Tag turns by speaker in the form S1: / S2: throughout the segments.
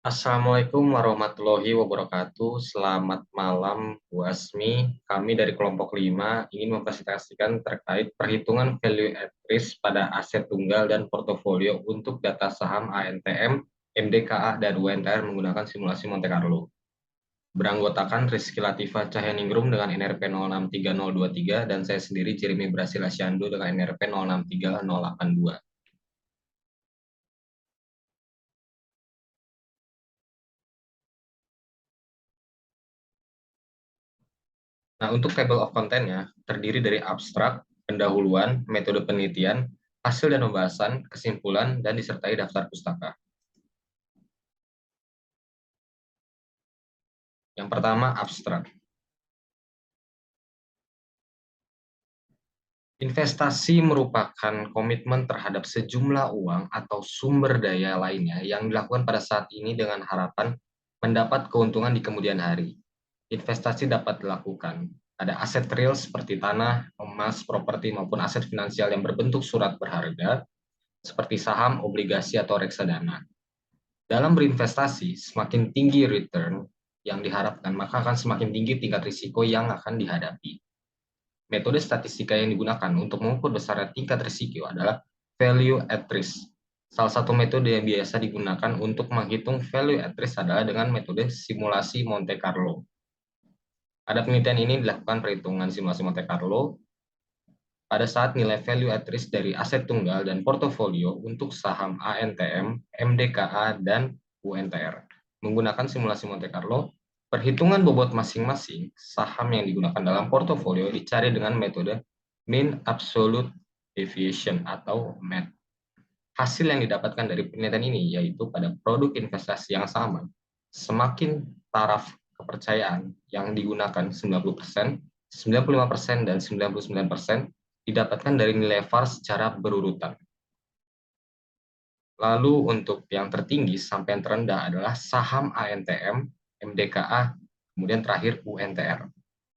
S1: Assalamualaikum warahmatullahi wabarakatuh. Selamat malam, Bu Asmi. Kami dari kelompok 5 ingin mempresentasikan terkait perhitungan value at risk pada aset tunggal dan portofolio untuk data saham ANTM, MDKA, dan UNTR menggunakan simulasi Monte Carlo. Beranggotakan Rizky Latifah Cahyaningrum dengan NRP 063023 dan saya sendiri Jeremy Brasila Syando dengan NRP 063082. Nah, untuk table of content-nya terdiri dari abstrak, pendahuluan, metode penelitian, hasil dan pembahasan, kesimpulan, dan disertai daftar pustaka. Yang pertama, abstrak. Investasi merupakan komitmen terhadap sejumlah uang atau sumber daya lainnya yang dilakukan pada saat ini dengan harapan mendapat keuntungan di kemudian hari. Investasi dapat dilakukan pada aset real seperti tanah, emas, properti, maupun aset finansial yang berbentuk surat berharga seperti saham, obligasi, atau reksadana. Dalam berinvestasi, semakin tinggi return yang diharapkan, maka akan semakin tinggi tingkat risiko yang akan dihadapi. Metode statistika yang digunakan untuk mengukur besarnya tingkat risiko adalah value at risk. Salah satu metode yang biasa digunakan untuk menghitung value at risk adalah dengan metode simulasi Monte Carlo. Pada penelitian ini dilakukan perhitungan simulasi Monte Carlo pada saat nilai value at risk dari aset tunggal dan portofolio untuk saham ANTM, MDKA, dan UNTR. Menggunakan simulasi Monte Carlo, perhitungan bobot masing-masing saham yang digunakan dalam portofolio dicari dengan metode mean absolute deviation atau MED. Hasil yang didapatkan dari penelitian ini yaitu pada produk investasi yang sama, semakin taraf kepercayaan yang digunakan 90%, 95%, dan 99% didapatkan dari nilai VAR secara berurutan. Lalu untuk yang tertinggi sampai yang terendah adalah saham ANTM, MDKA, kemudian terakhir UNTR.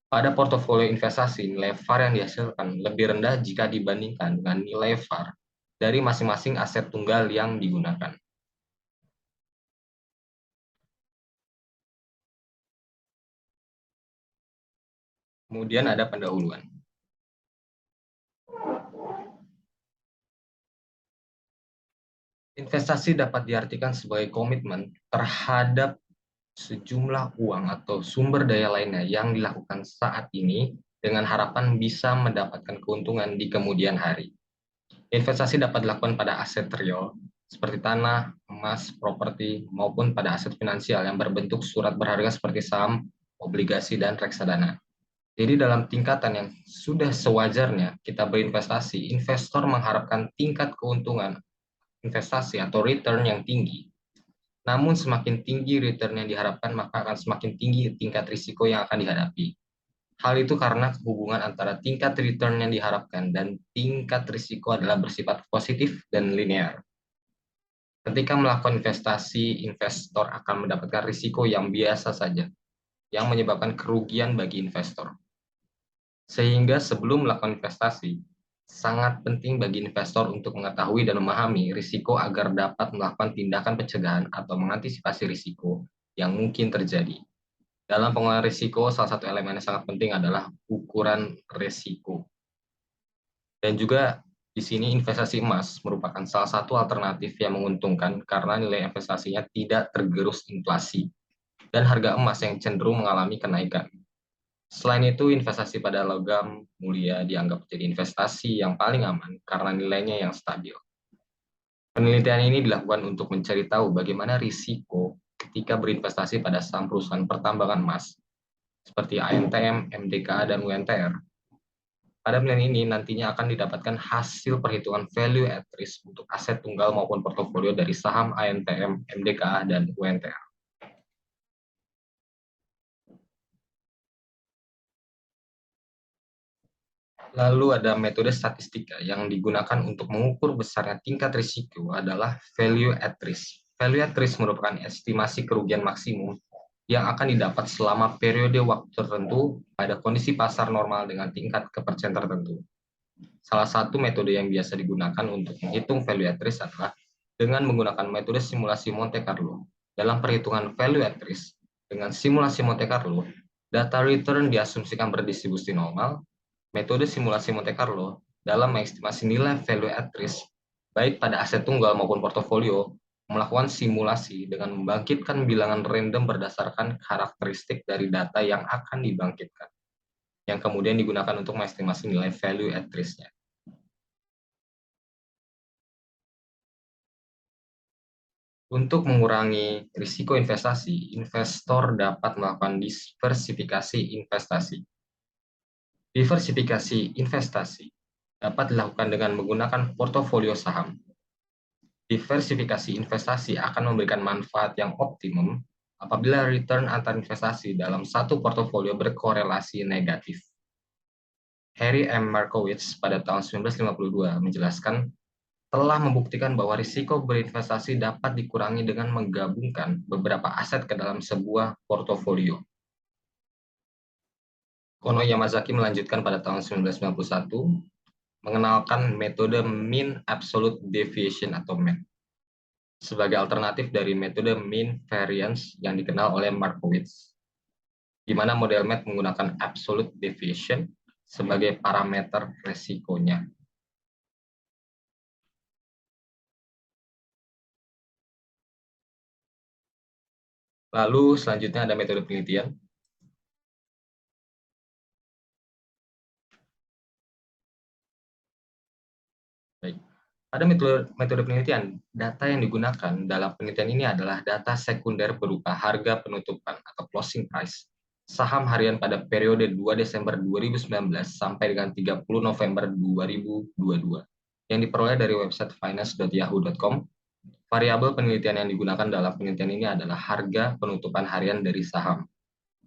S1: Pada portofolio investasi, nilai VAR yang dihasilkan lebih rendah jika dibandingkan dengan nilai VAR dari masing-masing aset tunggal yang digunakan. Kemudian ada pendahuluan. Investasi dapat diartikan sebagai komitmen terhadap sejumlah uang atau sumber daya lainnya yang dilakukan saat ini dengan harapan bisa mendapatkan keuntungan di kemudian hari. Investasi dapat dilakukan pada aset real seperti tanah, emas, properti, maupun pada aset finansial yang berbentuk surat berharga seperti saham, obligasi, dan reksadana. Jadi dalam tingkatan yang sudah sewajarnya kita berinvestasi, investor mengharapkan tingkat keuntungan investasi atau return yang tinggi. Namun semakin tinggi return yang diharapkan, maka akan semakin tinggi tingkat risiko yang akan dihadapi. Hal itu karena hubungan antara tingkat return yang diharapkan dan tingkat risiko adalah bersifat positif dan linear. Ketika melakukan investasi, investor akan mendapatkan risiko yang biasa saja, yang menyebabkan kerugian bagi investor. Sehingga sebelum melakukan investasi, sangat penting bagi investor untuk mengetahui dan memahami risiko agar dapat melakukan tindakan pencegahan atau mengantisipasi risiko yang mungkin terjadi. Dalam pengelolaan risiko, salah satu elemen yang sangat penting adalah ukuran risiko. Dan juga di sini investasi emas merupakan salah satu alternatif yang menguntungkan karena nilai investasinya tidak tergerus inflasi dan harga emas yang cenderung mengalami kenaikan. Selain itu, investasi pada logam mulia dianggap menjadi investasi yang paling aman karena nilainya yang stabil. Penelitian ini dilakukan untuk mencari tahu bagaimana risiko ketika berinvestasi pada saham perusahaan pertambangan emas, seperti ANTM, MDKA, dan UNTR. Pada penelitian ini nantinya akan didapatkan hasil perhitungan value at risk untuk aset tunggal maupun portofolio dari saham ANTM, MDKA, dan UNTR. Lalu ada metode statistika yang digunakan untuk mengukur besarnya tingkat risiko adalah value at risk. Value at risk merupakan estimasi kerugian maksimum yang akan didapat selama periode waktu tertentu pada kondisi pasar normal dengan tingkat kepercayaan tertentu. Salah satu metode yang biasa digunakan untuk menghitung value at risk adalah dengan menggunakan metode simulasi Monte Carlo, Dalam perhitungan value at risk, dengan simulasi Monte Carlo, data return diasumsikan berdistribusi normal. Metode simulasi Monte Carlo dalam mengestimasi nilai value at risk, baik pada aset tunggal maupun portofolio, melakukan simulasi dengan membangkitkan bilangan random berdasarkan karakteristik dari data yang akan dibangkitkan, yang kemudian digunakan untuk mengestimasi nilai value at risk-nya. Untuk mengurangi risiko investasi, investor dapat melakukan diversifikasi investasi. Diversifikasi investasi dapat dilakukan dengan menggunakan portofolio saham. Diversifikasi investasi akan memberikan manfaat yang optimum apabila return antar investasi dalam satu portofolio berkorelasi negatif. Harry M. Markowitz pada tahun 1952 menjelaskan telah membuktikan bahwa risiko berinvestasi dapat dikurangi dengan menggabungkan beberapa aset ke dalam sebuah portofolio. Kono Yamazaki melanjutkan pada tahun 1991 mengenalkan metode mean absolute deviation atau MED sebagai alternatif dari metode mean variance yang dikenal oleh Markowitz, di mana model MED menggunakan absolute deviation sebagai parameter resikonya. Lalu selanjutnya ada metode penelitian. Baik. Pada metode penelitian, data yang digunakan dalam penelitian ini adalah data sekunder berupa harga penutupan atau closing price saham harian pada periode 2 Desember 2019 sampai dengan 30 November 2022 yang diperoleh dari website finance.yahoo.com. Variabel penelitian yang digunakan dalam penelitian ini adalah harga penutupan harian dari saham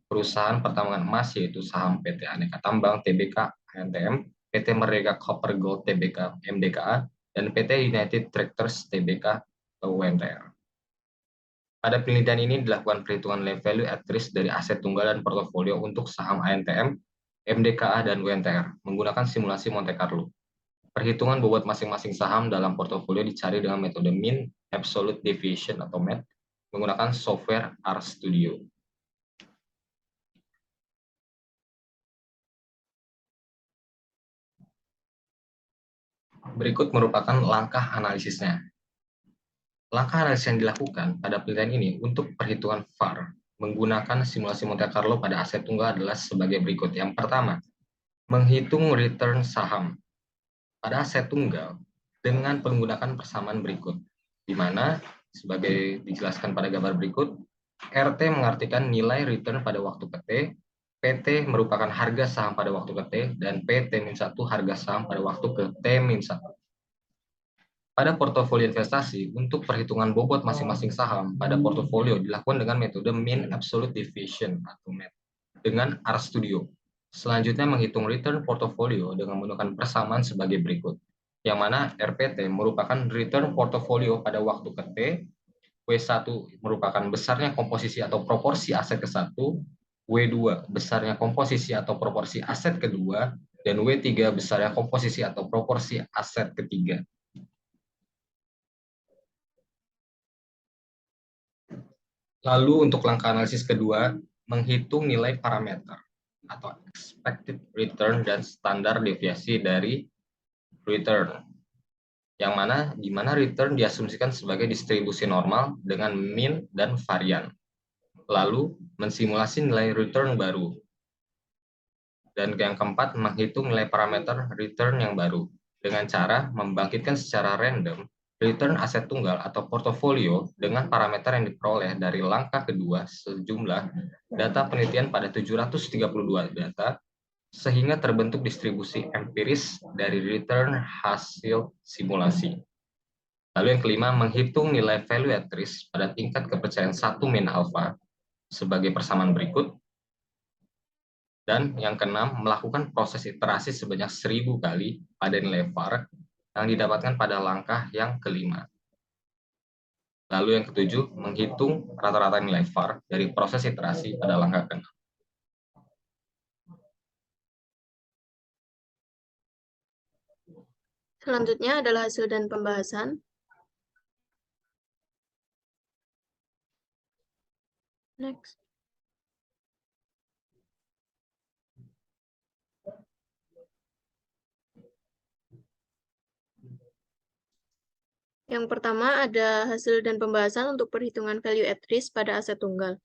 S1: perusahaan pertambangan emas, yaitu saham PT Aneka Tambang Tbk (ANTM), PT Merdeka Copper Gold Tbk (MDKA), dan PT United Tractors Tbk (UNTR). Pada penelitian ini dilakukan perhitungan nilai value at risk dari aset tunggal dan portofolio untuk saham ANTM, MDKA, dan UNTR menggunakan simulasi Monte Carlo. Perhitungan bobot masing-masing saham dalam portofolio dicari dengan metode mean absolute deviation atau MED menggunakan software RStudio. Berikut merupakan langkah analisisnya. Langkah analisis yang dilakukan pada penelitian ini untuk perhitungan VAR menggunakan simulasi Monte Carlo pada aset tunggal adalah sebagai berikut. Yang pertama, menghitung return saham pada aset tunggal dengan menggunakan persamaan berikut, di mana sebagai dijelaskan pada gambar berikut, RT mengartikan nilai return pada waktu ke T, PT merupakan harga saham pada waktu ke T, dan PT-1 harga saham pada waktu ke T-1. Pada portofolio investasi, untuk perhitungan bobot masing-masing saham pada portofolio dilakukan dengan metode mean absolute deviation atau MED dengan RStudio. Selanjutnya menghitung return portofolio dengan menggunakan persamaan sebagai berikut, yang mana RPT merupakan return portofolio pada waktu ke T, W1 merupakan besarnya komposisi atau proporsi aset ke-1, W2 besarnya komposisi atau proporsi aset kedua, dan W3 besarnya komposisi atau proporsi aset ketiga. Lalu untuk langkah analisis kedua, menghitung nilai parameter atau expected return dan standar deviasi dari return, yang mana di mana return diasumsikan sebagai distribusi normal dengan mean dan varian. Lalu mensimulasi nilai return baru. Dan yang keempat, menghitung nilai parameter return yang baru dengan cara membangkitkan secara random return aset tunggal atau portofolio dengan parameter yang diperoleh dari langkah kedua sejumlah data penelitian pada 732 data sehingga terbentuk distribusi empiris dari return hasil simulasi. Lalu yang kelima, menghitung nilai value at risk pada tingkat kepercayaan 1 min alpha sebagai persamaan berikut. Dan yang keenam, melakukan proses iterasi sebanyak 1000 kali pada nilai VAR yang didapatkan pada langkah yang kelima. Lalu yang ketujuh, menghitung rata-rata nilai VAR dari proses iterasi pada langkah keenam.
S2: Selanjutnya adalah hasil dan pembahasan. Next. Yang pertama ada hasil dan pembahasan untuk perhitungan value at risk pada aset tunggal.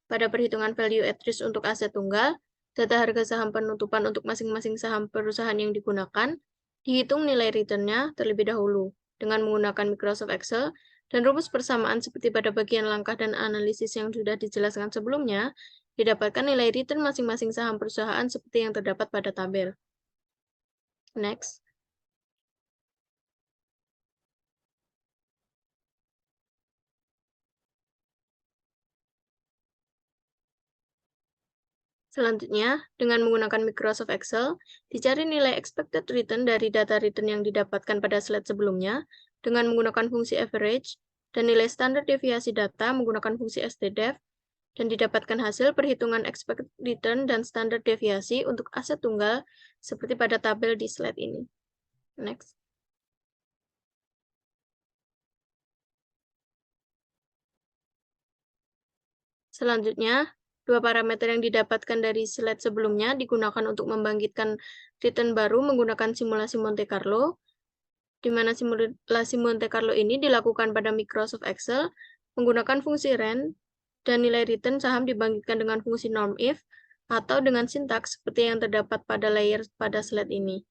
S2: Pada perhitungan value at risk untuk aset tunggal, data harga saham penutupan untuk masing-masing saham perusahaan yang digunakan, dihitung nilai return-nya terlebih dahulu dengan menggunakan Microsoft Excel dan rumus persamaan seperti pada bagian langkah dan analisis yang sudah dijelaskan sebelumnya, didapatkan nilai return masing-masing saham perusahaan seperti yang terdapat pada tabel. Next. Selanjutnya, dengan menggunakan Microsoft Excel, dicari nilai expected return dari data return yang didapatkan pada slide sebelumnya dengan menggunakan fungsi average dan nilai standar deviasi data menggunakan fungsi stdef dan didapatkan hasil perhitungan expected return dan standar deviasi untuk aset tunggal seperti pada tabel di slide ini. Next. Selanjutnya, dua parameter yang didapatkan dari slide sebelumnya digunakan untuk membangkitkan return baru menggunakan simulasi Monte Carlo, di mana simulasi Monte Carlo ini dilakukan pada Microsoft Excel menggunakan fungsi RAND dan nilai return saham dibangkitkan dengan fungsi normIf atau dengan sintaks seperti yang terdapat pada layer pada slide ini.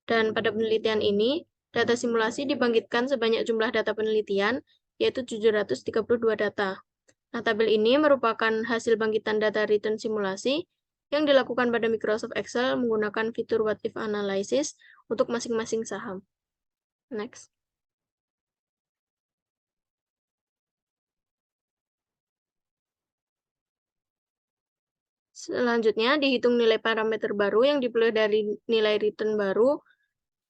S2: Dan pada penelitian ini, data simulasi dibangkitkan sebanyak jumlah data penelitian, yaitu 732 data. Nah, tabel ini merupakan hasil bangkitan data return simulasi yang dilakukan pada Microsoft Excel menggunakan fitur What If Analysis untuk masing-masing saham. Next. Selanjutnya, dihitung nilai parameter baru yang diperoleh dari nilai return baru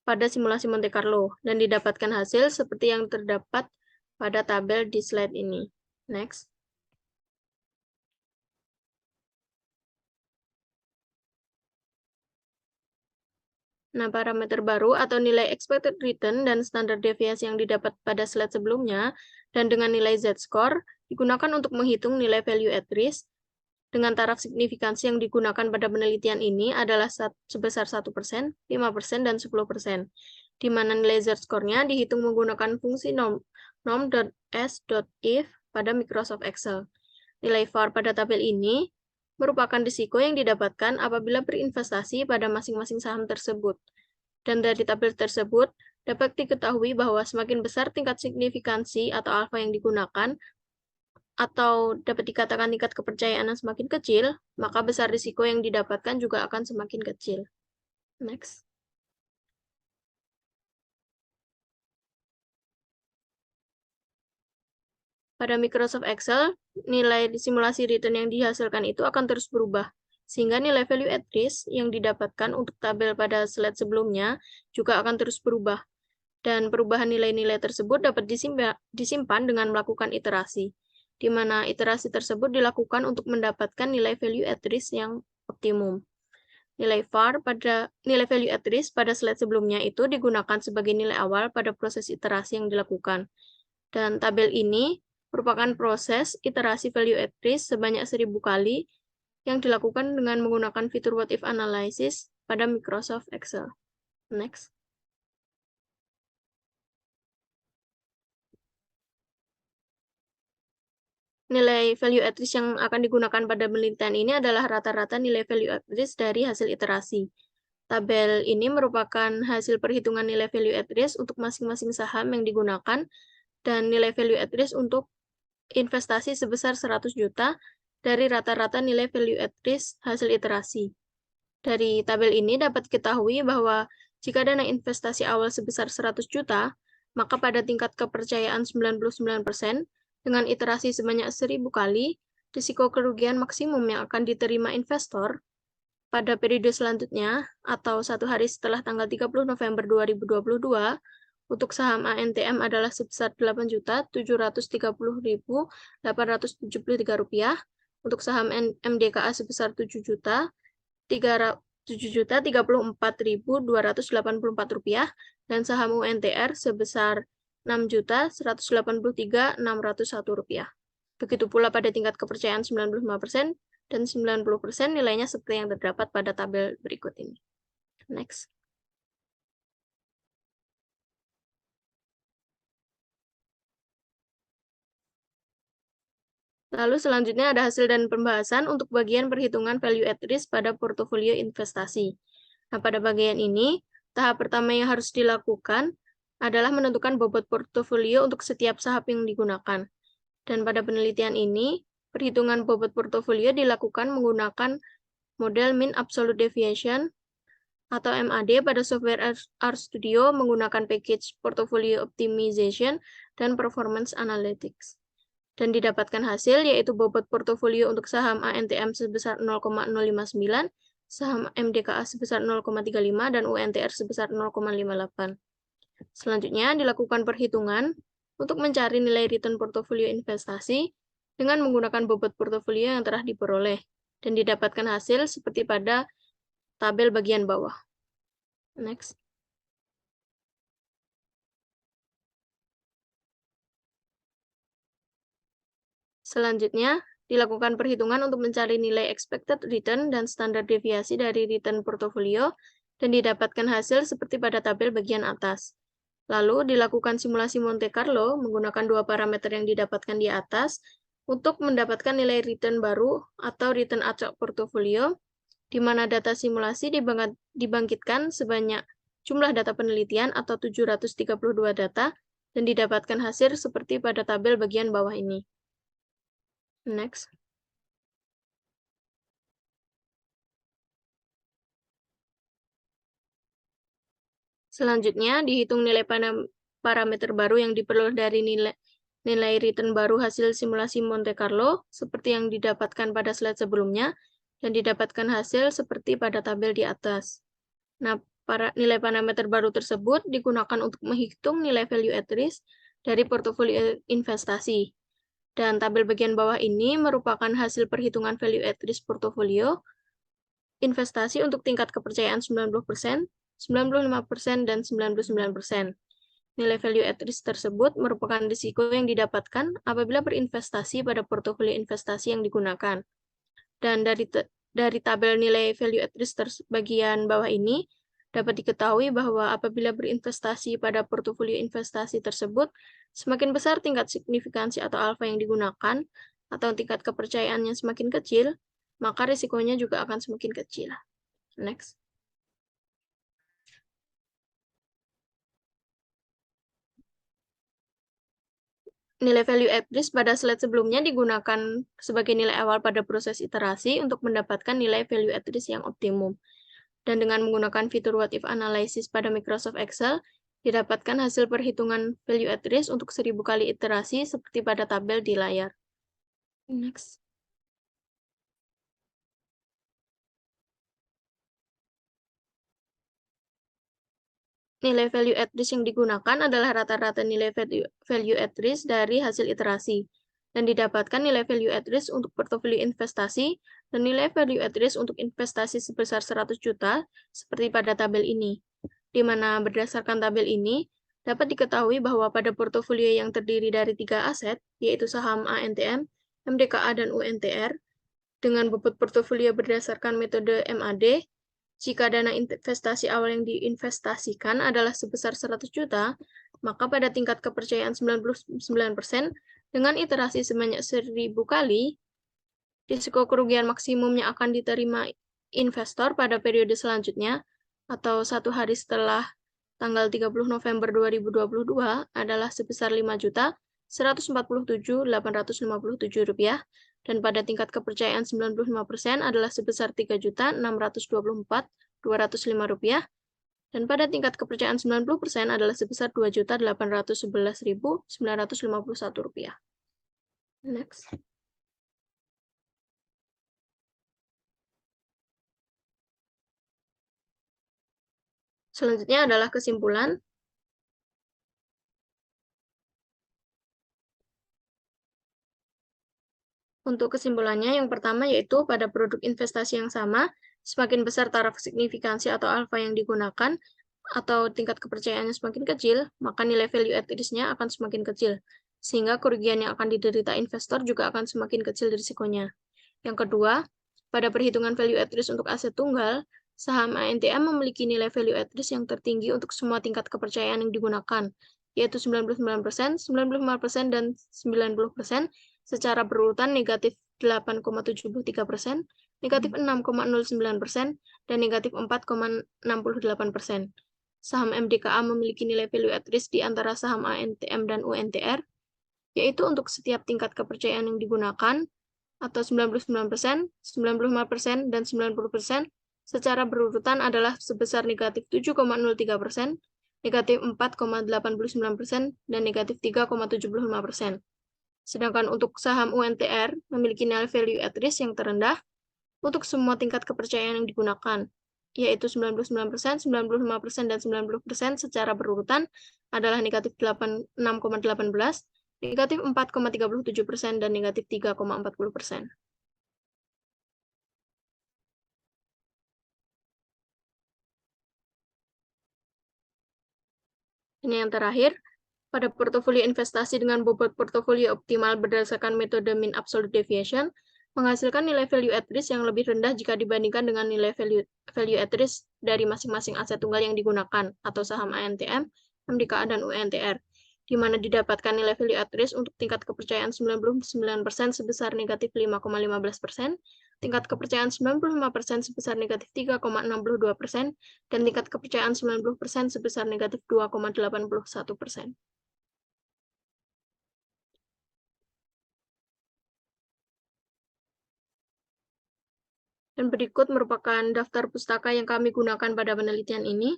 S2: pada simulasi Monte Carlo, dan didapatkan hasil seperti yang terdapat pada tabel di slide ini. Next. Nah, parameter baru atau nilai expected return dan standar deviasi yang didapat pada slide sebelumnya dan dengan nilai Z-score digunakan untuk menghitung nilai value at risk dengan taraf signifikansi yang digunakan pada penelitian ini adalah sebesar 1%, 5%, dan 10%, di mana nilai Z-score-nya dihitung menggunakan fungsi norm.s.if pada Microsoft Excel. Nilai VAR pada tabel ini merupakan risiko yang didapatkan apabila berinvestasi pada masing-masing saham tersebut. Dan dari tabel tersebut, dapat diketahui bahwa semakin besar tingkat signifikansi atau alfa yang digunakan, atau dapat dikatakan tingkat kepercayaan yang semakin kecil, maka besar risiko yang didapatkan juga akan semakin kecil. Next. Pada Microsoft Excel, nilai simulasi return yang dihasilkan itu akan terus berubah, sehingga nilai value at risk yang didapatkan untuk tabel pada slide sebelumnya juga akan terus berubah. Dan perubahan nilai-nilai tersebut dapat disimpan dengan melakukan iterasi, di mana iterasi tersebut dilakukan untuk mendapatkan nilai value at risk yang optimum. Nilai value at risk pada slide sebelumnya itu digunakan sebagai nilai awal pada proses iterasi yang dilakukan. Dan tabel ini merupakan proses iterasi value at risk sebanyak 1000 kali yang dilakukan dengan menggunakan fitur What If Analysis pada Microsoft Excel. Next. Nilai value at risk yang akan digunakan pada penelitian ini adalah rata-rata nilai value at risk dari hasil iterasi. Tabel ini merupakan hasil perhitungan nilai value at risk untuk masing-masing saham yang digunakan dan nilai value at risk untuk investasi sebesar 100 juta dari rata-rata nilai value at risk hasil iterasi. Dari tabel ini dapat diketahui bahwa jika dana investasi awal sebesar 100 juta, maka pada tingkat kepercayaan 99% dengan iterasi sebanyak 1000 kali, risiko kerugian maksimum yang akan diterima investor pada periode selanjutnya atau 1 hari setelah tanggal 30 November 2022 untuk saham ANTM adalah sebesar Rp8.730.873, untuk saham MDKA sebesar Rp7.034.284, dan saham UNTR sebesar Rp6.183.601. Begitu pula pada tingkat kepercayaan 95% dan 90% nilainya seperti yang terdapat pada tabel berikut ini. Next. Lalu selanjutnya ada hasil dan pembahasan untuk bagian perhitungan value at risk pada portofolio investasi. Nah, pada bagian ini, tahap pertama yang harus dilakukan adalah menentukan bobot portofolio untuk setiap saham yang digunakan. Dan pada penelitian ini, perhitungan bobot portofolio dilakukan menggunakan model Mean Absolute Deviation atau MAD pada software RStudio menggunakan package Portfolio Optimization dan Performance Analytics. Dan didapatkan hasil yaitu bobot portofolio untuk saham ANTM sebesar 0,059, saham MDKA sebesar 0,35, dan UNTR sebesar 0,58. Selanjutnya dilakukan perhitungan untuk mencari nilai return portofolio investasi dengan menggunakan bobot portofolio yang telah diperoleh, dan didapatkan hasil seperti pada tabel bagian bawah. Next. Selanjutnya, dilakukan perhitungan untuk mencari nilai expected return dan standar deviasi dari return portofolio dan didapatkan hasil seperti pada tabel bagian atas. Lalu, dilakukan simulasi Monte Carlo menggunakan dua parameter yang didapatkan di atas untuk mendapatkan nilai return baru atau return acak portofolio, di mana data simulasi dibangkitkan sebanyak jumlah data penelitian atau 732 data dan didapatkan hasil seperti pada tabel bagian bawah ini. Next. Selanjutnya, dihitung nilai parameter baru yang diperoleh dari nilai return baru hasil simulasi Monte Carlo, seperti yang didapatkan pada slide sebelumnya, dan didapatkan hasil seperti pada tabel di atas. Nah, nilai parameter baru tersebut digunakan untuk menghitung nilai value at risk dari portofolio investasi. Dan tabel bagian bawah ini merupakan hasil perhitungan value at risk portofolio investasi untuk tingkat kepercayaan 90%, 95%, dan 99%. Nilai value at risk tersebut merupakan risiko yang didapatkan apabila berinvestasi pada portofolio investasi yang digunakan. Dan dari tabel nilai value at risk bagian bawah ini, dapat diketahui bahwa apabila berinvestasi pada portofolio investasi tersebut, semakin besar tingkat signifikansi atau alfa yang digunakan, atau tingkat kepercayaannya semakin kecil, maka risikonya juga akan semakin kecil. Next. Nilai value at risk pada slide sebelumnya digunakan sebagai nilai awal pada proses iterasi untuk mendapatkan nilai value at risk yang optimum. Dan dengan menggunakan fitur what if analysis pada Microsoft Excel, didapatkan hasil perhitungan value at risk untuk 1000 kali iterasi seperti pada tabel di layar. Next. Nilai value at risk yang digunakan adalah rata-rata nilai value at risk dari hasil iterasi, dan didapatkan nilai value at risk untuk portofolio investasi dan nilai value at risk untuk investasi sebesar 100 juta, seperti pada tabel ini, di mana berdasarkan tabel ini, dapat diketahui bahwa pada portofolio yang terdiri dari 3 aset, yaitu saham ANTM, MDKA, dan UNTR, dengan bobot portofolio berdasarkan metode MAD, jika dana investasi awal yang diinvestasikan adalah sebesar 100 juta, maka pada tingkat kepercayaan 99% dengan iterasi sebanyak 1000 kali, risiko kerugian maksimum yang akan diterima investor pada periode selanjutnya, atau 1 hari setelah tanggal 30 November 2022 adalah sebesar Rp5.147.857, dan pada tingkat kepercayaan 95% adalah sebesar Rp3.624.205, dan pada tingkat kepercayaan 90% adalah sebesar Rp2.811.951. Next. Selanjutnya adalah kesimpulan. Untuk kesimpulannya, yang pertama yaitu pada produk investasi yang sama, semakin besar taraf signifikansi atau alfa yang digunakan, atau tingkat kepercayaannya semakin kecil, maka nilai value at risk-nya akan semakin kecil. sehingga kerugian yang akan diderita investor juga akan semakin kecil risikonya. Yang kedua, pada perhitungan value at risk untuk aset tunggal, saham ANTM memiliki nilai value at risk yang tertinggi untuk semua tingkat kepercayaan yang digunakan, yaitu 99%, 95%, dan 90%, secara berurutan negatif 8,73%, negatif 6,09%, dan negatif 4,68%. Saham MDKA memiliki nilai value at risk di antara saham ANTM dan UNTR, yaitu untuk setiap tingkat kepercayaan yang digunakan, atau 99%, 95%, dan 90%, secara berurutan adalah sebesar negatif 7,03%, negatif 4,89%, dan negatif 3,75%. Sedangkan untuk saham UNTR memiliki nilai value at risk yang terendah untuk semua tingkat kepercayaan yang digunakan, yaitu 99%, 95%, dan 90% secara berurutan adalah negatif 6,18%, negatif 4,37%, dan negatif 3,40%. Ini yang terakhir, pada portofolio investasi dengan bobot portofolio optimal berdasarkan metode mean absolute deviation, menghasilkan nilai value at risk yang lebih rendah jika dibandingkan dengan nilai value at risk dari masing-masing aset tunggal yang digunakan, atau saham ANTM, MDKA, dan UNTR, di mana didapatkan nilai value at risk untuk tingkat kepercayaan 99% sebesar negatif 5,15%, tingkat kepercayaan 95% sebesar negatif 3,62%, dan tingkat kepercayaan 90% sebesar negatif 2,81%. Dan berikut merupakan daftar pustaka yang kami gunakan pada penelitian ini.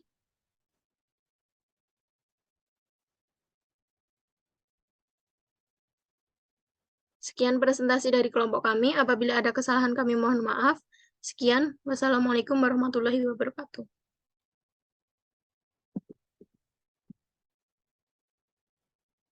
S2: Sekian presentasi dari kelompok kami. Apabila ada kesalahan kami mohon maaf. Sekian. Wassalamualaikum warahmatullahi wabarakatuh.